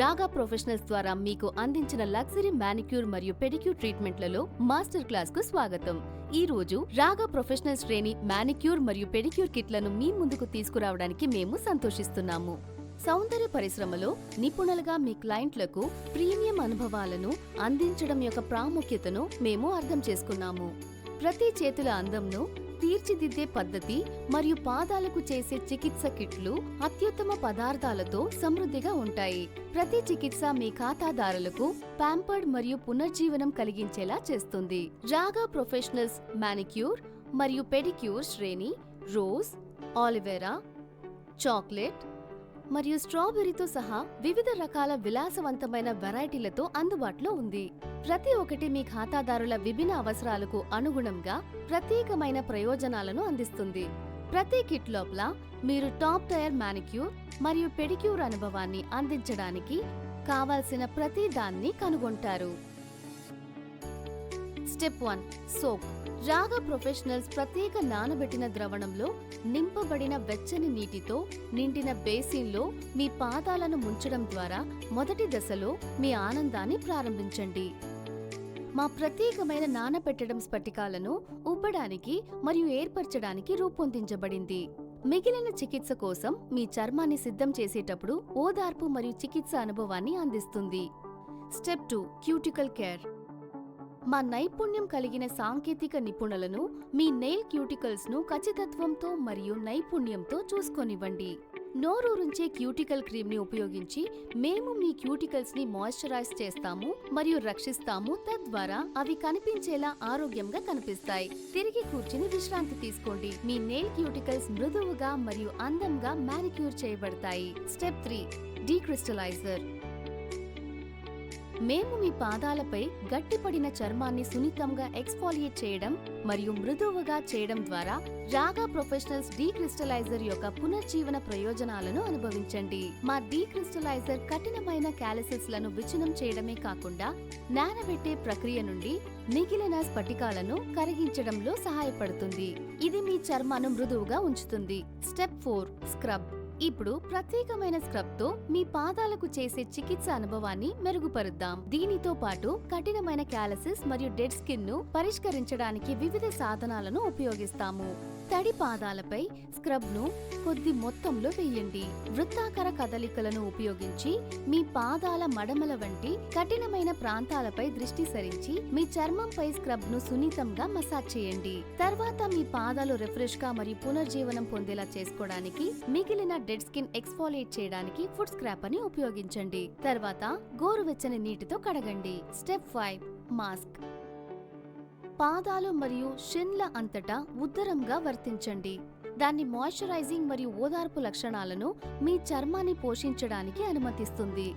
రాగా ప్రొఫెషనల్స్ ద్వారా మీకు అందించిన లగ్జరీ మానిక్యూర్ మరియు పెడిక్యూర్ ట్రీట్మెంట్లలో మాస్టర్ క్లాస్ కు స్వాగతం. ఈ రోజు రాగా ప్రొఫెషనల్ శ్రేణి మానిక్యూర్ మరియు పెడిక్యూర్ కిట్లను మీ ముందుకు తీసుకురావడానికి మేము సంతోషిస్తున్నాము. సౌందర్య పరిశ్రమలో నిపుణులుగా మీ క్లయింట్లకు ప్రీమియం అనుభవాలను అందించడం యొక్క ప్రాముఖ్యతను మేము అర్థం చేసుకున్నాము. ప్రతి చేతుల అందంను తీర్చిదిద్దే పద్ధతి మరియు పాదాలకు చేసే చికిత్స కిట్లు అత్యుత్తమ పదార్థాలతో సమృద్ధిగా ఉంటాయి. ప్రతి చికిత్స మీ ఖాతాదారులకు ప్యాంపర్డ్ మరియు పునర్జీవనం కలిగించేలా చేస్తుంది. రాగా ప్రొఫెషనల్స్ మానిక్యూర్ మరియు పెడిక్యూర్ శ్రేణి రోజ్, ఆలివేరా, చాక్లెట్ మరియు స్ట్రాబెర్రీతో సహా వివిధ రకాల విలాసవంతమైన వెరైటీలతో అందుబాటులో ఉంది. ప్రతి ఒక్కటి మీ ఖాతాదారుల విభిన్న అవసరాలకు అనుగుణంగా ప్రత్యేకమైన ప్రయోజనాలను అందిస్తుంది. ప్రతి కిట్ లోపల మీరు టాప్ టైర్ మానిక్యూర్ మరియు పెడిక్యూర్ అనుభవాన్ని అందించడానికి కావాల్సిన ప్రతి దాన్ని కనుగొంటారు. Step 1 soap. రాగా ప్రొఫెషనల్స్ ప్రత్యేక నానబెట్టిన ద్రవణంలో నింపబడిన వెచ్చని నీటితో నిండిన బేసిన్లో మీ పాదాలను ముంచడం ద్వారా మొదటి దశలో మీ ఆనందాన్ని ప్రారంభించండి. మా ప్రత్యేకమైన నానబెట్టడం స్ఫటికాలను ఉబ్బడానికి మరియు ఏర్పరచడానికి రూపొందించబడింది. మిగిలిన చికిత్స కోసం మీ చర్మాన్ని సిద్ధం చేసేటప్పుడు ఓదార్పు మరియు చికిత్స అనుభవాన్ని అందిస్తుంది. Step 2 cuticle care. మా నైపుణ్యం కలిగిన సాంకేతిక నిపుణులను మీ నెయిల్ క్యూటికల్స్ ను ఖచ్చితత్వంతో మరియు నైపుణ్యంతో చూసుకొనివ్వండి. నోరూరించే క్యూటికల్ క్రీమ్ ని ఉపయోగించి మేము మీ క్యూటికల్స్ ని మాయిశ్చరైజ్ చేస్తాము మరియు రక్షిస్తాము. తద్వారా అవి కనిపించేలా ఆరోగ్యంగా కనిపిస్తాయి. తిరిగి కూర్చుని విశ్రాంతి తీసుకోండి. మీ నెయిల్ క్యూటికల్స్ మృదువుగా మరియు అందంగా మానిక్యూర్ చేయబడతాయి. స్టెప్ 3 డీక్రిస్టలైజర్. మేము మీ పాదాలపై గట్టిపడిన చర్మాన్ని సున్నితంగా ఎక్స్ఫోలియేట్ చేయడం మరియు మృదువుగా చేయడం ద్వారా రాగా ప్రొఫెషనల్స్ డీక్రిస్టలైజర్ యొక్క పునర్జీవన ప్రయోజనాలను అనుభవించండి. మా డీక్రిస్టలైజర్ కఠినమైన క్యాలసిస్ లను విచ్ఛిన్నం చేయడమే కాకుండా నానబెట్టే ప్రక్రియ నుండి మిగిలిన స్ఫటికాలను కరిగించడంలో సహాయపడుతుంది. ఇది మీ చర్మాన్ని మృదువుగా ఉంచుతుంది. Step 4 scrub. ఇప్పుడు ప్రత్యేకమైన స్క్రబ్ తో మీ పాదాలకు చేసే చికిత్స అనుభవాన్ని మెరుగుపరుద్దాం. దీనితో పాటు కఠినమైన క్యాలసిస్ మరియు డెడ్ స్కిన్ ను పరిష్కరించడానికి వివిధ సాధనాలను ఉపయోగిస్తాము. తడి పాదాలపై స్క్రబ్ ను కొద్ది మొత్తంలో వేయండి. వృత్తాకార కదలికలను ఉపయోగించి మీ పాదాల మడమల వంటి కఠినమైన ప్రాంతాలపై దృష్టి సారించి మీ చర్మంపై స్క్రబ్ ను సున్నితంగా మసాజ్ చేయండి. తర్వాత మీ పాదాలు రిఫ్రెష్ గా మరియు పునర్జీవనం పొందేలా చేసుకోవడానికి మిగిలిన డెడ్ స్కిన్ ఎక్స్ఫోలియేట్ చేయడానికి ఫుట్ స్క్రాప్ అని ఉపయోగించండి. తర్వాత గోరువెచ్చని నీటితో కడగండి. Step 5 mask. పాదాలు మరియు షిన్ల అంతటా ఉద్దరంగా వర్తించండి. దాన్ని మాయిశ్చరైజింగ్ మరియు ఓదార్పు లక్షణాలను మీ చర్మాన్ని పోషించడానికి అనుమతిస్తుంది.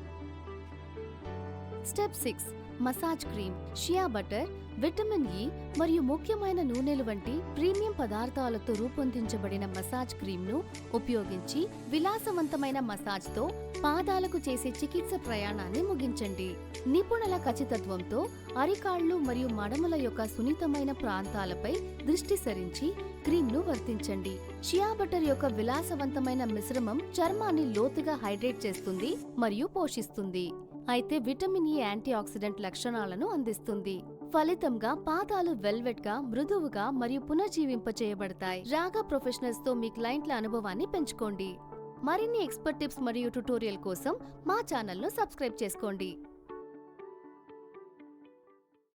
Step 6 massage cream. Shea butter, vitamin E మరియు ముఖ్యమైన నూనెలు వంటి ప్రీమియం పదార్థాలతో రూపొందించబడిన మసాజ్ క్రీమ్ ను ఉపయోగించి విలాసవంతమైన మసాజ్ తో పాదాలకు చేసే చికిత్స ప్రయాణాన్ని ముగించండి. నిపుణుల ఖచ్చితత్వంతో అరికాళ్లు మరియు మడమల యొక్క సున్నితమైన ప్రాంతాలపై దృష్టి సారించి క్రీమ్ ను వర్తించండి. షియా బటర్ యొక్క విలాసవంతమైన మిశ్రమం చర్మాన్ని లోతుగా హైడ్రేట్ చేస్తుంది మరియు పోషిస్తుంది. అయితే విటమిన్ ఇ యాంటీ ఆక్సిడెంట్ లక్షణాలను అందిస్తుంది. ఫలితంగా పాదాలు వెల్వెట్ గా, మృదువుగా మరియు పునర్జీవింపచేయబడతాయి. రాగా ప్రొఫెషనల్స్ తో మీ క్లయింట్ల అనుభవాన్ని పెంచుకోండి. మరిన్ని ఎక్స్పర్ట్ టిప్స్ మరియు ట్యుటోరియల్ కోసం మా ఛానల్ ను సబ్స్క్రైబ్ చేసుకోండి.